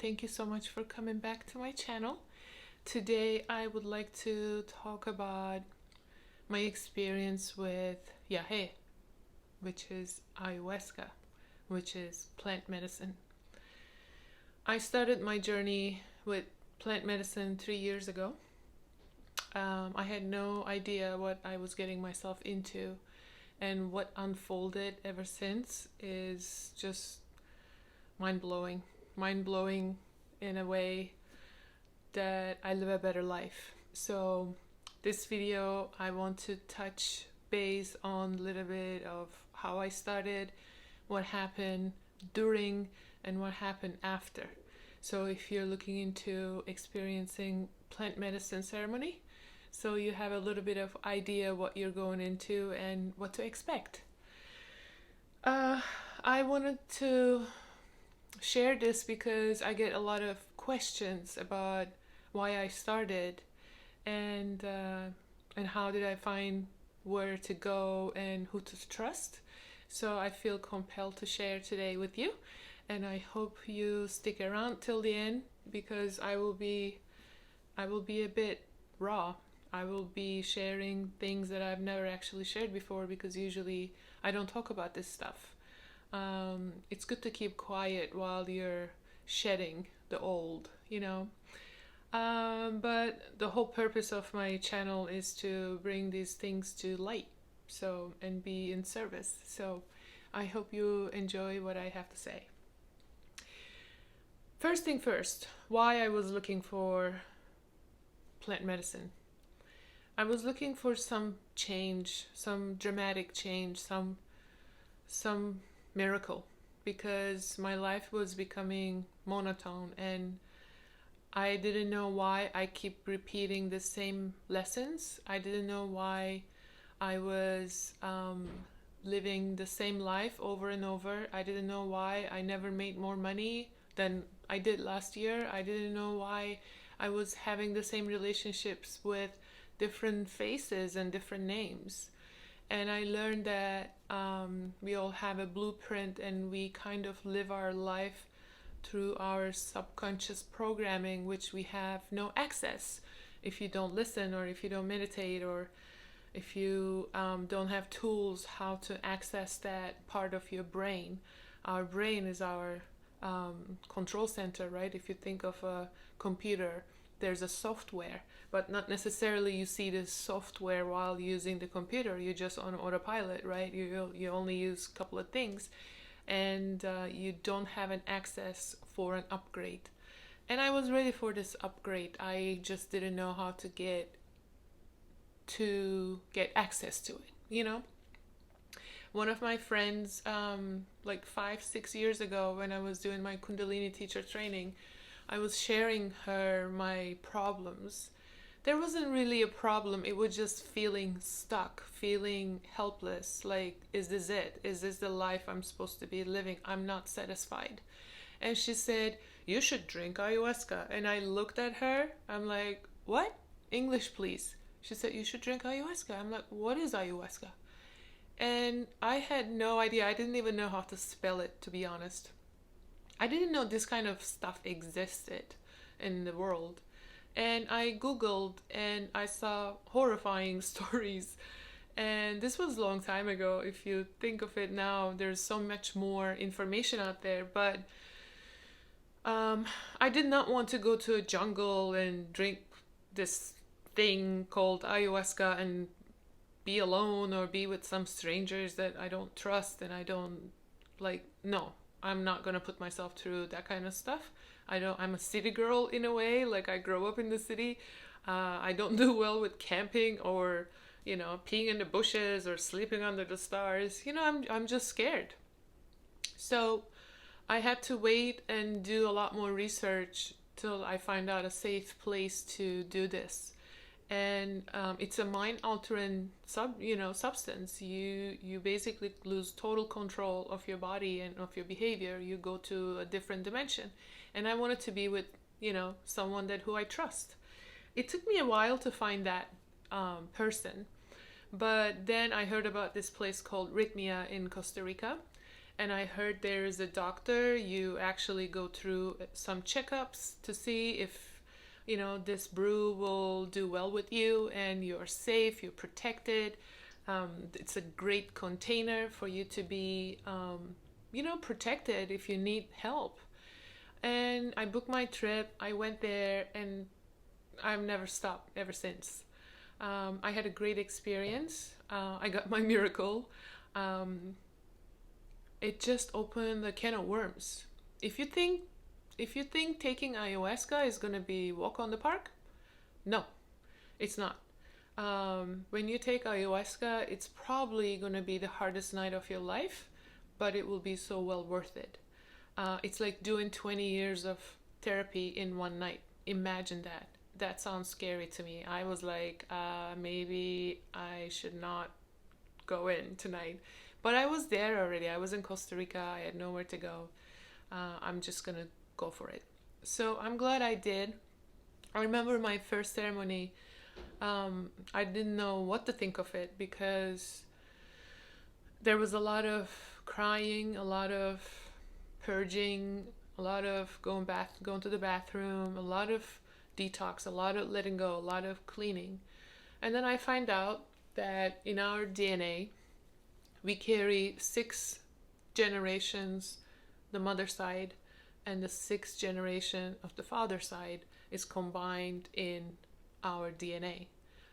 thank you so much for coming back to my channel. Today I would like to talk about my experience with Yahe, which is Ayahuasca, which is plant medicine. I started my journey with plant medicine 3 years ago. I had no idea what I was getting myself into, and what unfolded ever since is just mind-blowing. Mind-blowing in a way that I live a better life. So this video, I want to touch base on a little bit of how I started, what happened during, and what happened after. So if you're looking into experiencing plant medicine ceremony, so you have a little bit of idea what you're going into and what to expect. I wanted to share this because I get a lot of questions about why I started and how did I find where to go and who to trust. So I feel compelled to share today with you, and I hope you stick around till the end because I will be a bit raw. I will be sharing things that I've never actually shared before because usually I don't talk about this stuff. It's good to keep quiet while you're shedding the old, you know. But the whole purpose of my channel is to bring these things to light, so, and be in service. So I hope you enjoy what I have to say. First thing first, why I was looking for plant medicine. I was looking for some change, some dramatic change, some miracle, because my life was becoming monotone and I didn't know why I keep repeating the same lessons. I didn't know why I was living the same life over and over. I didn't know why I never made more money than I did last year. I didn't know why I was having the same relationships with different faces and different names. And I learned that we all have a blueprint and we kind of live our life through our subconscious programming, which we have no access if you don't listen, or if you don't meditate, or if you don't have tools how to access that part of your brain. Our brain is our control center, right? If you think of a computer, there's a software, but not necessarily you see this software while using the computer. You're just on autopilot, right? You only use a couple of things, and you don't have an access for an upgrade. And I was ready for this upgrade. I just didn't know how to get access to it, you know. One of my friends, like 5-6 years ago, when I was doing my Kundalini teacher training, I was sharing her my problems. There wasn't really a problem. It was just feeling stuck, feeling helpless. Like, is this it? Is this the life I'm supposed to be living? I'm not satisfied. And she said, you should drink ayahuasca. And I looked at her. I'm like, what? English, please. She said, you should drink ayahuasca. I'm like, what is ayahuasca? And I had no idea. I didn't even know how to spell it, to be honest. I didn't know this kind of stuff existed in the world. And I Googled and I saw horrifying stories. And this was a long time ago. If you think of it now, there's so much more information out there. But I did not want to go to a jungle and drink this thing called ayahuasca and be alone or be with some strangers that I don't trust and I don't like. No, I'm not gonna put myself through that kind of stuff. I'm a city girl in a way, like I grew up in the city. I don't do well with camping or, you know, peeing in the bushes or sleeping under the stars. You know, I'm just scared. So I had to wait and do a lot more research till I find out a safe place to do this. And it's a mind-altering substance. You basically lose total control of your body and of your behavior. You go to a different dimension. And I wanted to be with, you know, someone who I trust. It took me a while to find that person, but then I heard about this place called Rythmia in Costa Rica, And I heard there is a doctor, you actually go through some checkups to see if, this brew will do well with you and you're safe, you're protected. It's a great container for you to be, protected if you need help. And I booked my trip, I went there, and I've never stopped ever since. I had a great experience. I got my miracle. Um, it just opened a can of worms. If you think if you think taking ayahuasca is gonna be walk on the park, no, it's not. When you take ayahuasca, it's probably gonna be the hardest night of your life, but it will be so well worth it. It's like doing 20 years of therapy in one night. Imagine that. That sounds scary to me. I was like, maybe I should not go in tonight. But I was there already. I was in Costa Rica. I had nowhere to go. I'm just going to go for it. So I'm glad I did. I remember my first ceremony. I didn't know what to think of it because there was a lot of crying, a lot of purging, a lot of going to the bathroom, a lot of detox, a lot of letting go, a lot of cleaning. And then I find out that in our DNA, we carry 6 generations, the mother side, and the 6th generation of the father side is combined in our DNA.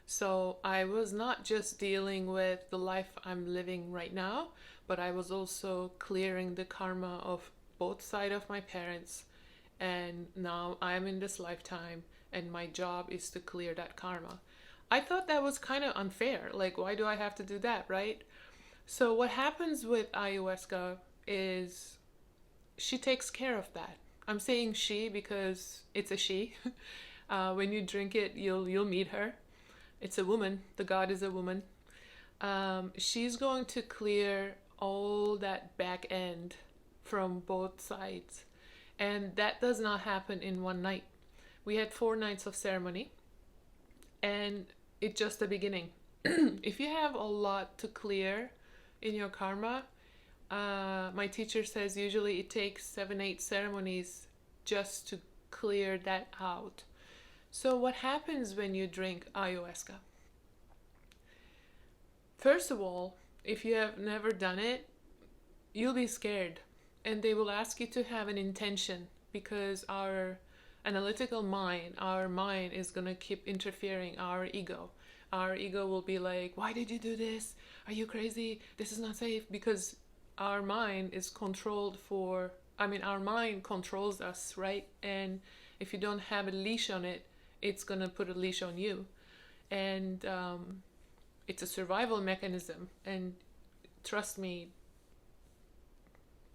So I was not just dealing with the life I'm living right now, but I was also clearing the karma of both sides of my parents. And now I'm in this lifetime, and my job is to clear that karma. I thought that was kind of unfair. Like, why do I have to do that, right? So, what happens with ayahuasca is she takes care of that. I'm saying she because it's a she. When you drink it, you'll meet her. It's a woman. The god is a woman. She's going to clear all that back end from both sides. And that does not happen in one night. We had 4 nights of ceremony, and it's just the beginning. If you have a lot to clear in your karma, my teacher says usually it takes 7, 8 ceremonies just to clear that out. So, what happens when you drink ayahuasca? First of all, if you have never done it, you'll be scared. And they will ask you to have an intention because our analytical mind, our mind is going to keep interfering, our ego. Our ego will be like, why did you do this? Are you crazy? This is not safe. Because our mind is our mind controls us, right? And if you don't have a leash on it, it's going to put a leash on you. And it's a survival mechanism. And trust me,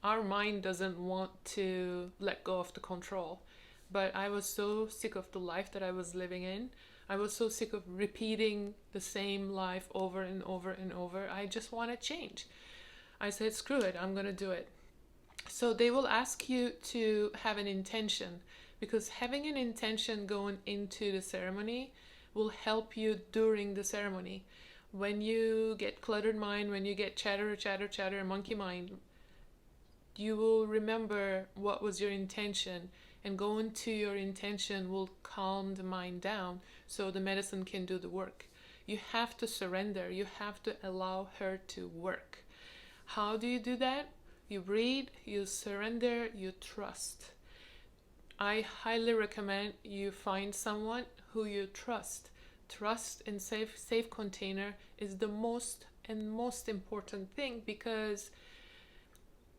our mind doesn't want to let go of the control. But I was so sick of the life that I was living in. I was so sick of repeating the same life over and over and over. I just want to change. I said, screw it, I'm going to do it. So they will ask you to have an intention, because having an intention going into the ceremony will help you during the ceremony. When you get cluttered mind, when you get chatter, monkey mind, you will remember what was your intention, and going to your intention will calm the mind down so the medicine can do the work. You have to surrender. You have to allow her to work. How do you do that? You breathe, you surrender, you trust. I highly recommend you find someone who you trust. Trust and safe container is the most important thing, because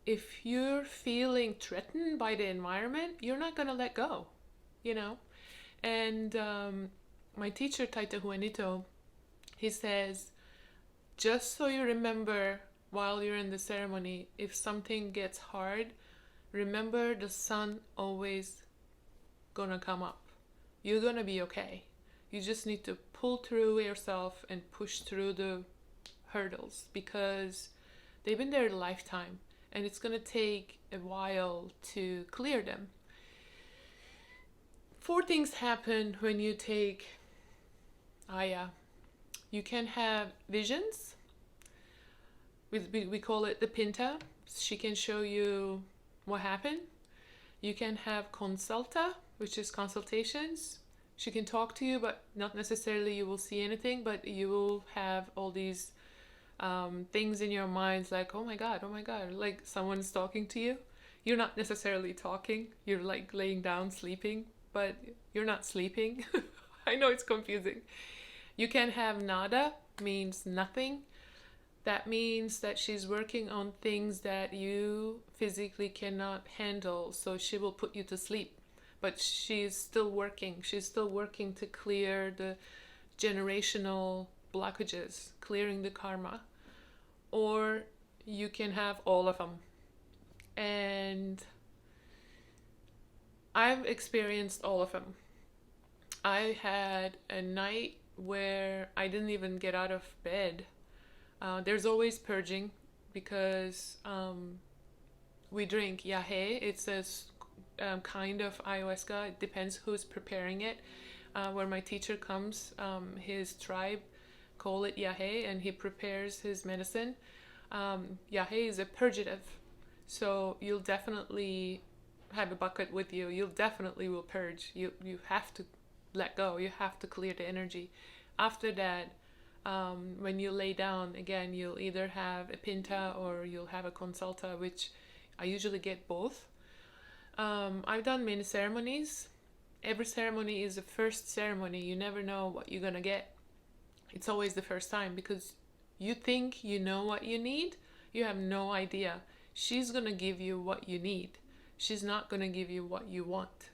if you're feeling threatened by the environment, you're not going to let go, And my teacher, Taita Juanito, he says, just so you remember while you're in the ceremony, if something gets hard, remember the sun always gonna come up. You're gonna be okay. You just need to pull through yourself and push through the hurdles, because they've been there a lifetime. And it's going to take a while to clear them. 4 things happen when you take Aya. You can have visions. We call it the Pinta. She can show you what happened. You can have consulta, which is consultations. She can talk to you, but not necessarily you will see anything, but you will have all these things in your minds like, oh my God, like someone's talking to you. You're not necessarily talking, you're like laying down sleeping, but you're not sleeping. I know it's confusing. You can have nada, means nothing. That means that she's working on things that you physically cannot handle, so she will put you to sleep. But she's still working. She's still working to clear the generational blockages, clearing the karma. Or you can have all of them. And I've experienced all of them. I had a night where I didn't even get out of bed. There's always purging because we drink yahe. It's a kind of ayahuasca. It depends who's preparing it. Where my teacher comes, his tribe call it yahe, and he prepares his medicine. Yahe is a purgative, so you'll definitely have a bucket with you. You'll definitely will purge. You have to let go. You have to clear the energy. After that, when you lay down again, you'll either have a pinta or you'll have a consulta, which I usually get both. I've done many ceremonies. Every ceremony is the first ceremony. You never know what you're gonna get. It's always the first time because you think you know what you need. You have no idea. She's gonna give you what you need. She's not gonna give you what you want.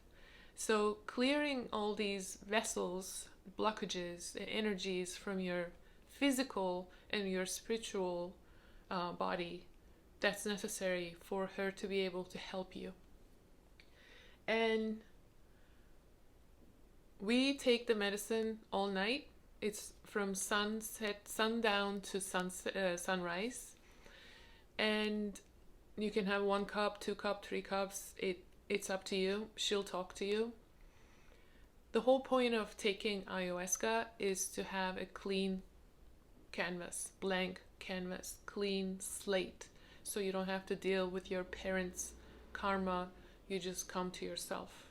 So clearing all these vessels, blockages, and energies from your physical and your spiritual body, that's necessary for her to be able to help you. And we take the medicine all night. It's from sundown to sunrise. And you can have 1 cup, 2 cups, 3 cups. It's up to you. She'll talk to you. The whole point of taking ayahuasca is to have a clean canvas, blank canvas, clean slate. So you don't have to deal with your parents' karma. You just come to yourself.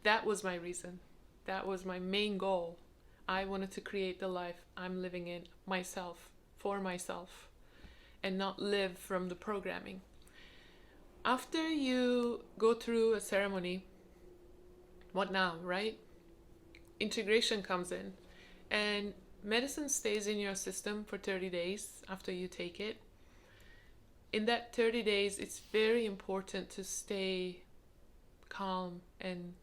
That was my reason. That was my main goal. I wanted to create the life I'm living in myself, for myself, and not live from the programming. After you go through a ceremony, what now, right? Integration comes in, and medicine stays in your system for 30 days after you take it. In that 30 days, it's very important to stay calm and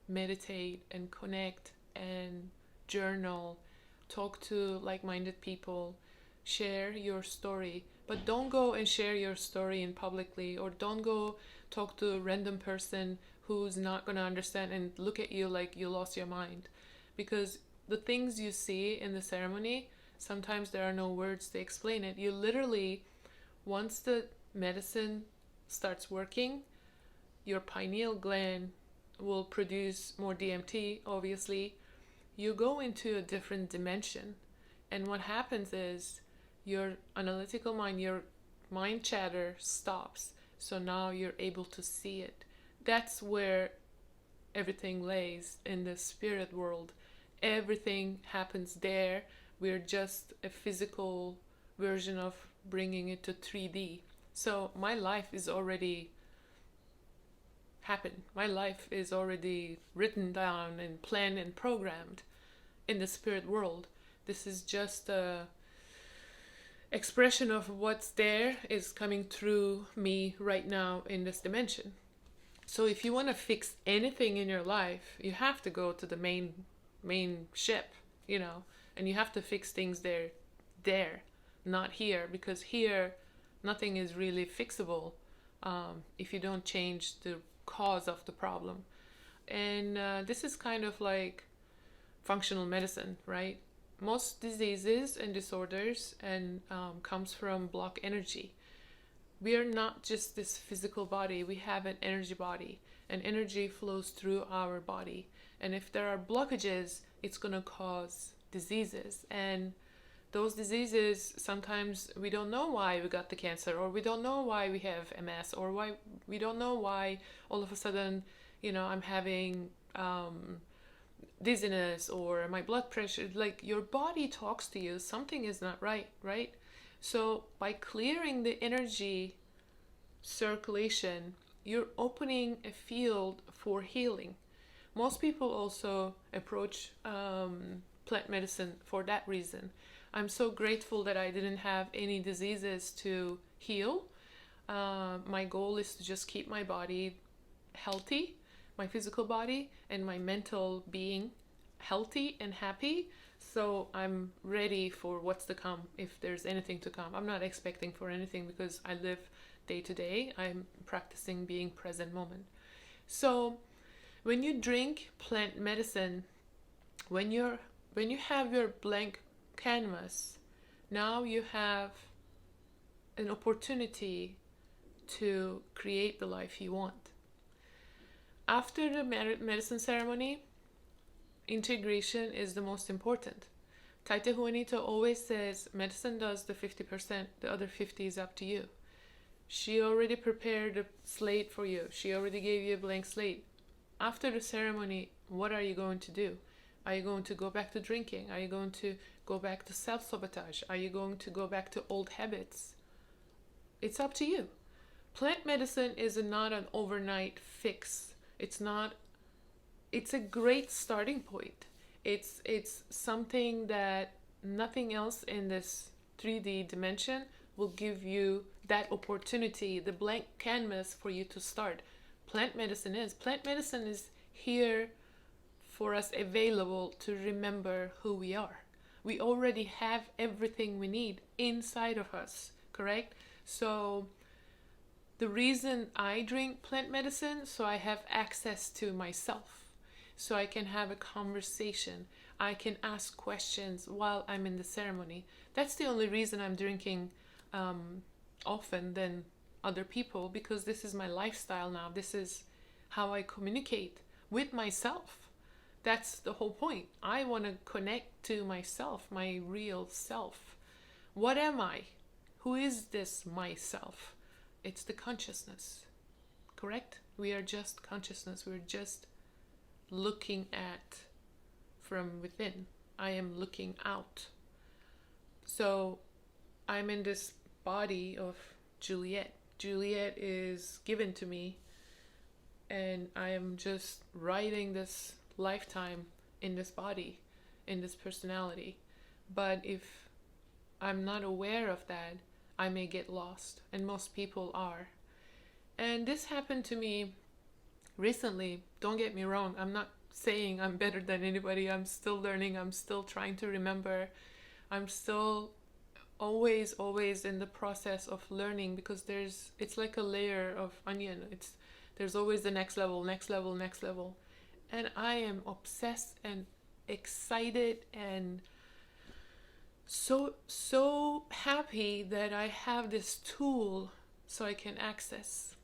meditate and connect and journal, talk to like-minded people, share your story. But don't go and share your story in publicly, or don't go talk to a random person who's not going to understand and look at you like you lost your mind. Because the things you see in the ceremony, sometimes there are no words to explain it. You literally, once the medicine starts working, your pineal gland will produce more DMT, obviously. You go into a different dimension. And what happens is your analytical mind, your mind chatter stops. So now you're able to see it. That's where everything lays, in the spirit world. Everything happens there. We're just a physical version of bringing it to 3D. So my life is already happened. My life is already written down and planned and programmed in the spirit world. This is just a expression of what's there is coming through me right now in this dimension. So if you want to fix anything in your life, you have to go to the main ship, and you have to fix things there, not here, because here nothing is really fixable if you don't change the cause of the problem. And this is kind of like functional medicine, right? Most diseases and disorders comes from block energy. We are not just this physical body. We have an energy body, and energy flows through our body. And if there are blockages, it's going to cause diseases. And Those diseases, sometimes we don't know why we got the cancer, or we don't know why we have MS, or why we don't know why all of a sudden, I'm having dizziness or my blood pressure. Like, your body talks to you, something is not right, right? So by clearing the energy circulation, you're opening a field for healing. Most people also approach plant medicine for that reason. I'm so grateful that I didn't have any diseases to heal. My goal is to just keep my body healthy, my physical body, and my mental being healthy and happy. So I'm ready for what's to come, if there's anything to come. I'm not expecting for anything because I live day to day. I'm practicing being present moment. So when you drink plant medicine, when you have your blank canvas, now you have an opportunity to create the life you want. After the medicine ceremony, integration is the most important. Taita Juanita always says medicine does the 50%, the other 50 is up to you. She already prepared a slate for you. She already gave you a blank slate. After the ceremony, what are you going to do? Are you going to go back to drinking? Are you going to go back to self-sabotage? Are you going to go back to old habits? It's up to you. Plant medicine is not an overnight fix. It's a great starting point. It's something that nothing else in this 3D dimension will give you that opportunity, the blank canvas for you to start. Plant medicine is here for us, available to remember who we are. We already have everything we need inside of us, correct? So the reason I drink plant medicine, so I have access to myself, so I can have a conversation. I can ask questions while I'm in the ceremony. That's the only reason I'm drinking often than other people, because this is my lifestyle now. This is how I communicate with myself. That's the whole point. I want to connect to myself, my real self. What am I? Who is this myself? It's the consciousness, correct? We are just consciousness. We're just looking at from within. I am looking out. So I'm in this body of Juliet. Juliet is given to me, and I am just writing this lifetime in this body, in this personality. But if I'm not aware of that, I may get lost, and most people are. And this happened to me recently. Don't get me wrong, I'm not saying I'm better than anybody. I'm still learning. I'm still trying to remember. I'm still always in the process of learning, because it's like a layer of onion. There's always the next level. And I am obsessed and excited and so happy that I have this tool so I can access.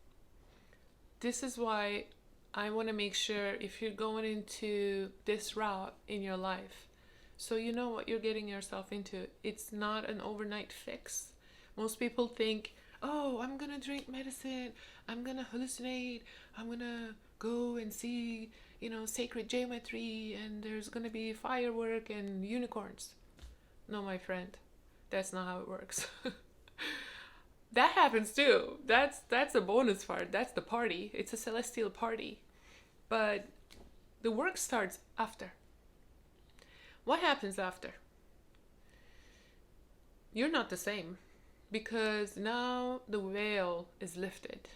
This is why I want to make sure, if you're going into this route in your life, so you know what you're getting yourself into. It's not an overnight fix. Most people think, oh, I'm gonna drink medicine, I'm gonna hallucinate, I'm gonna go and see, sacred geometry, and there's gonna be firework and unicorns. No, my friend, that's not how it works. That happens too. That's a bonus part. That's the party. It's a celestial party. But the work starts after. What happens after? You're not the same, because now the veil is lifted.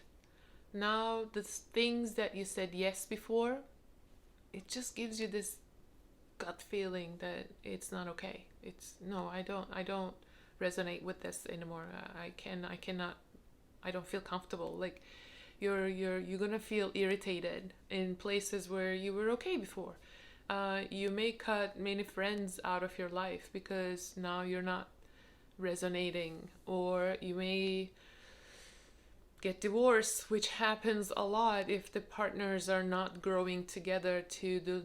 Now the things that you said yes before, it just gives you this gut feeling that it's not okay. I don't resonate with this anymore. I cannot. I don't feel comfortable. Like you're gonna feel irritated in places where you were okay before. You may cut many friends out of your life because now you're not resonating, or you may get divorced, which happens a lot if the partners are not growing together to the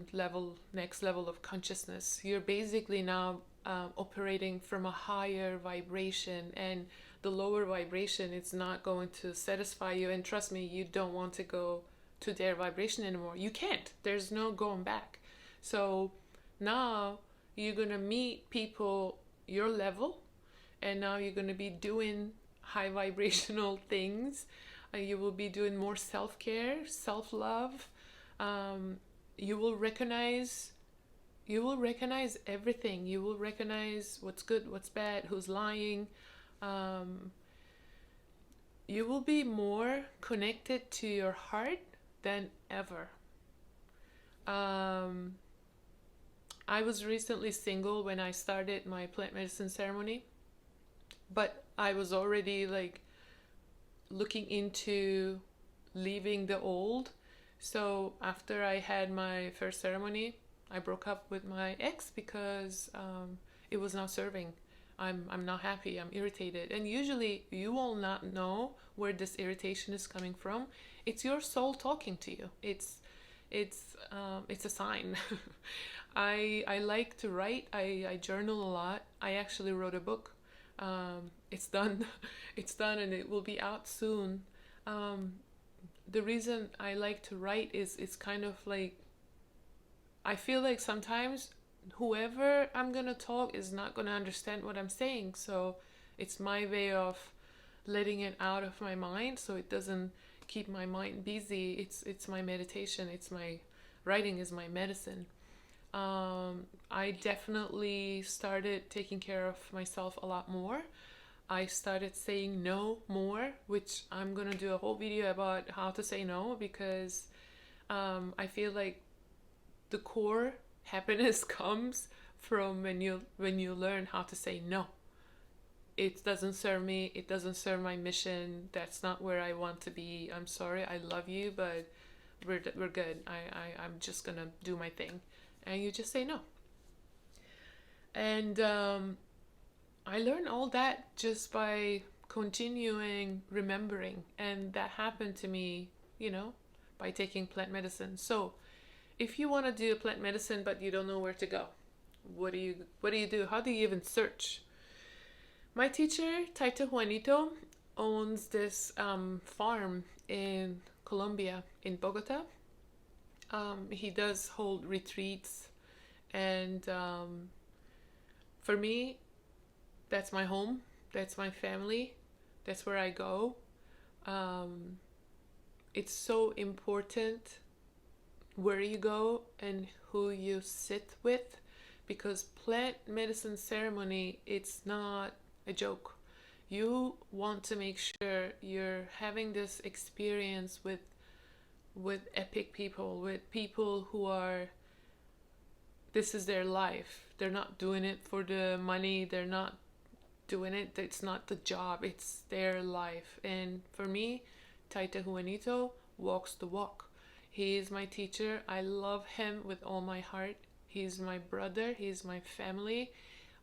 next level of consciousness. You're basically now operating from a higher vibration, and the lower vibration, it's not going to satisfy you. And trust me, you don't want to go to their vibration anymore. You can't. There's no going back. So now you're going to meet people your level, and now you're going to be doing high vibrational things. You will be doing more self-care, self-love. You will recognize everything. You will recognize what's good, what's bad, who's lying. You will be more connected to your heart than ever. I was recently single when I started my plant medicine ceremony, but I was already like looking into leaving the old. So after I had my first ceremony, I broke up with my ex because it was not serving. I'm not happy. I'm irritated. And usually you will not know where this irritation is coming from. It's your soul talking to you. It's a sign. I like to write. I journal a lot. I actually wrote a book. It's done. It's done, and it will be out soon. The reason I like to write is it's kind of like, I feel like sometimes whoever I'm gonna talk is not gonna understand what I'm saying. So it's my way of letting it out of my mind, so it doesn't keep my mind busy. It's my meditation. It's my writing is my medicine. I definitely started taking care of myself a lot more. I started saying no more, which I'm gonna do a whole video about how to say no, because I feel like the core happiness comes from when you learn how to say no. It doesn't serve me. It doesn't serve my mission. That's not where I want to be. I'm sorry. I love you, but we're good. I'm just gonna do my thing, and you just say no. And I learned all that just by continuing remembering, and that happened to me, by taking plant medicine. So if you want to do plant medicine but you don't know where to go, what do you do? How do you even search? My teacher, Taita Juanito, owns this farm in Colombia, in Bogota. He does hold retreats, and for me, that's my home, that's my family, that's where I go. It's so important where you go and who you sit with, because plant medicine ceremony, it's not a joke. You want to make sure you're having this experience with epic people, with people who are, this is their life. They're not doing it for the money. They're not doing it. It's not the job. It's their life. And for me, Taita Juanito walks the walk. He is my teacher. I love him with all my heart. He's my brother. He's my family.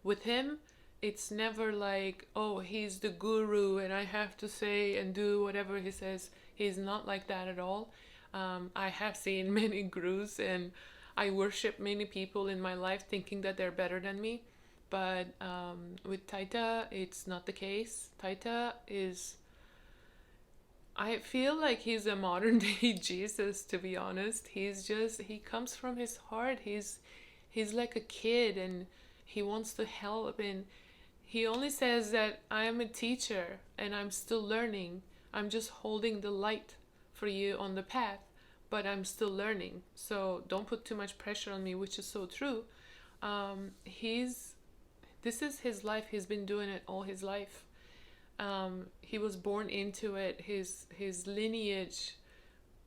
With him, it's never like, oh, he's the guru and I have to say and do whatever he says. He's not like that at all. I have seen many gurus, and I worship many people in my life thinking that they're better than me. But with Taita, it's not the case. Taita is, I feel like he's a modern day Jesus, to be honest. He comes from his heart. He's like a kid, and he wants to help, and he only says that I am a teacher and I'm still learning. I'm just holding the light for you on the path, but I'm still learning. So don't put too much pressure on me, which is so true. This is his life. He's been doing it all his life. He was born into it. His lineage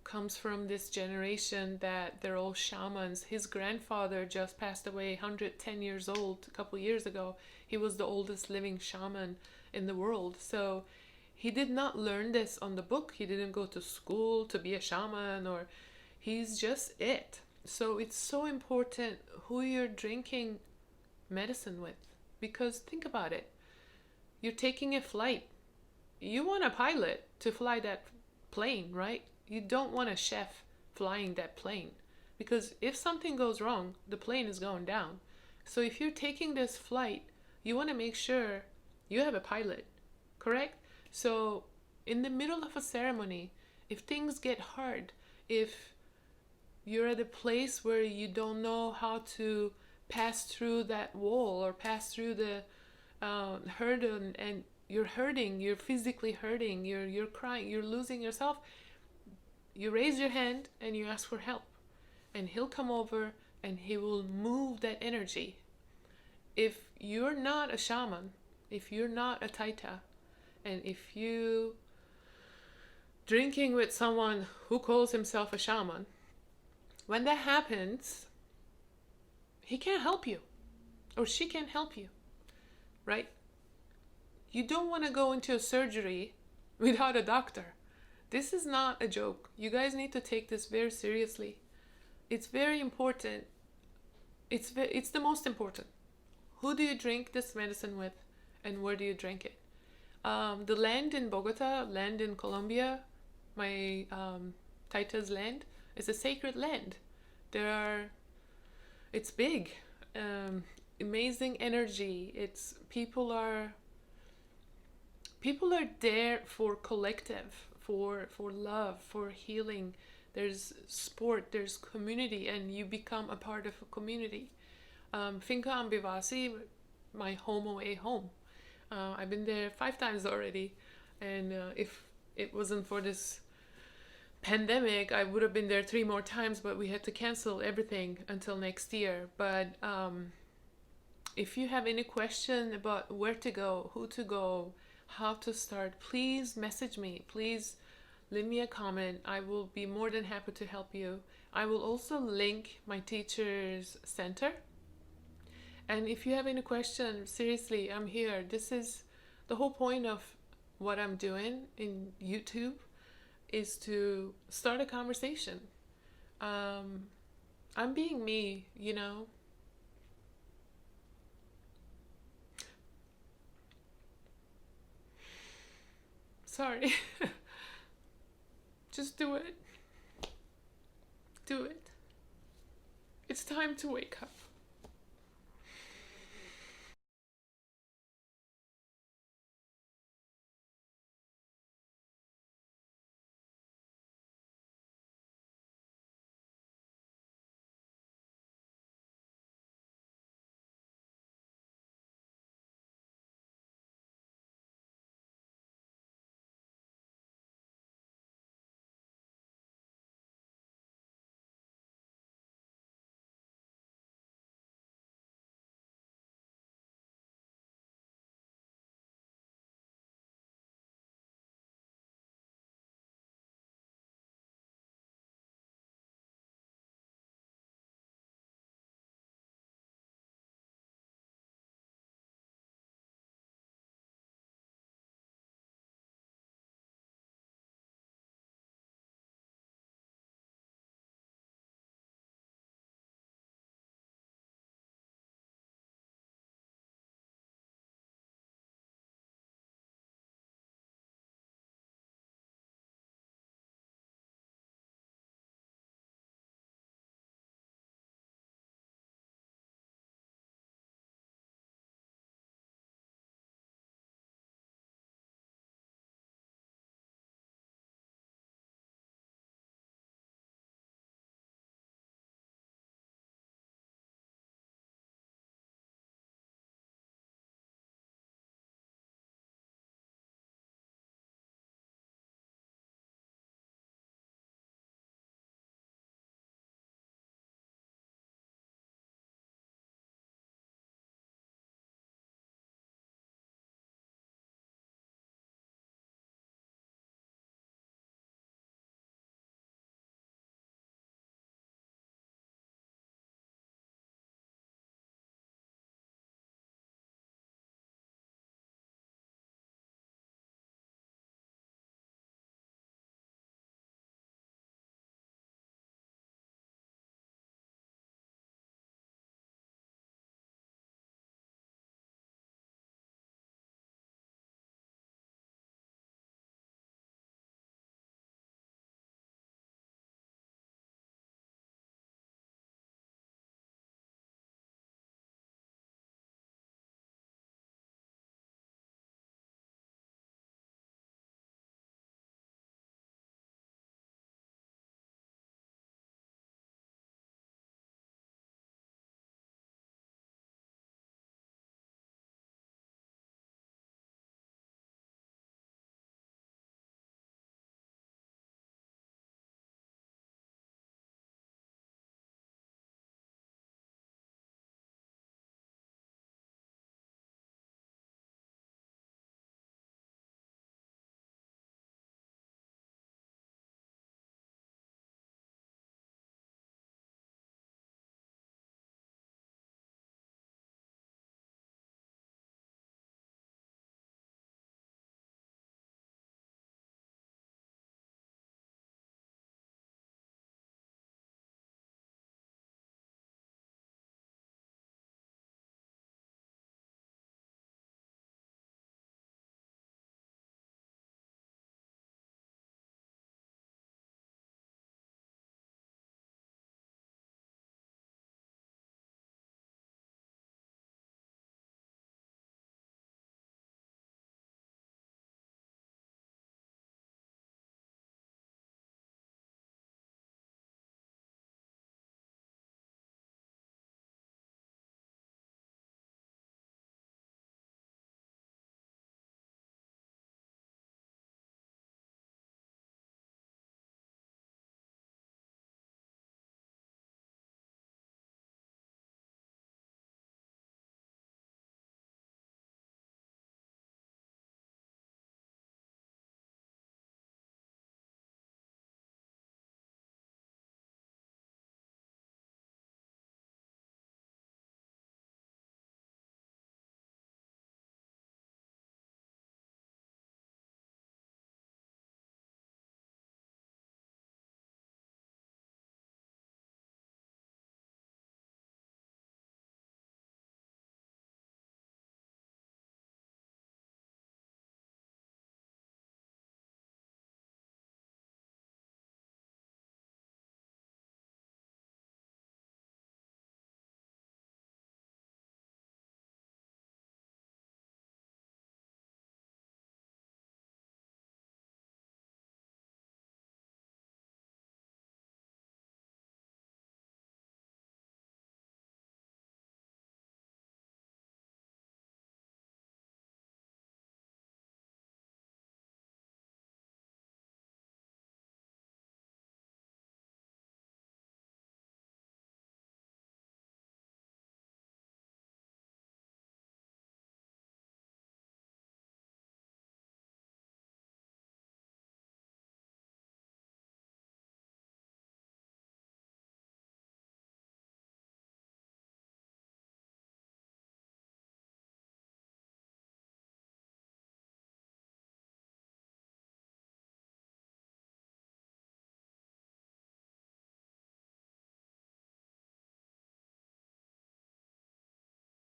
comes from this generation that they're all shamans. His grandfather just passed away, 110 years old, a couple years ago. He was the oldest living shaman in the world. So he did not learn this on the book. He didn't go to school to be a shaman, or he's just it. So it's so important who you're drinking medicine with, because think about it. You're taking a flight. You want a pilot to fly that plane, right? You don't want a chef flying that plane, because if something goes wrong, the plane is going down. So if you're taking this flight, you want to make sure you have a pilot, correct? So in the middle of a ceremony, if things get hard, if you're at a place where you don't know how to pass through that wall or pass through the hurdle, and you're hurting, you're physically hurting, you're crying, you're losing yourself, you raise your hand and you ask for help, and he'll come over and he will move that energy. If you're not a shaman, if you're not a taita, and if you drinking with someone who calls himself a shaman, when that happens, he can't help you or she can't help you, right? You don't want to go into a surgery without a doctor. This is not a joke. You guys need to take this very seriously. It's very important. It's the most important. Who do you drink this medicine with, and where do you drink it? The land in Bogota, land in Colombia, my Taita's land, is a sacred land. It's big, amazing energy. People are there for collective, for love, for healing. There's sport, there's community, and you become a part of a community. Finca Ambivasi, my home away home. I've been there 5 times already, and if it wasn't for this pandemic, I would have been there 3 more times, but we had to cancel everything until next year. But if you have any question about where to go, who to go, how to start, please message me. Please leave me a comment. I will be more than happy to help you. I will also link my teacher's center. And if you have any question, seriously, I'm here. This is the whole point of what I'm doing in YouTube, is to start a conversation. I'm being me, you know. Sorry. Just do it. Do it. It's time to wake up.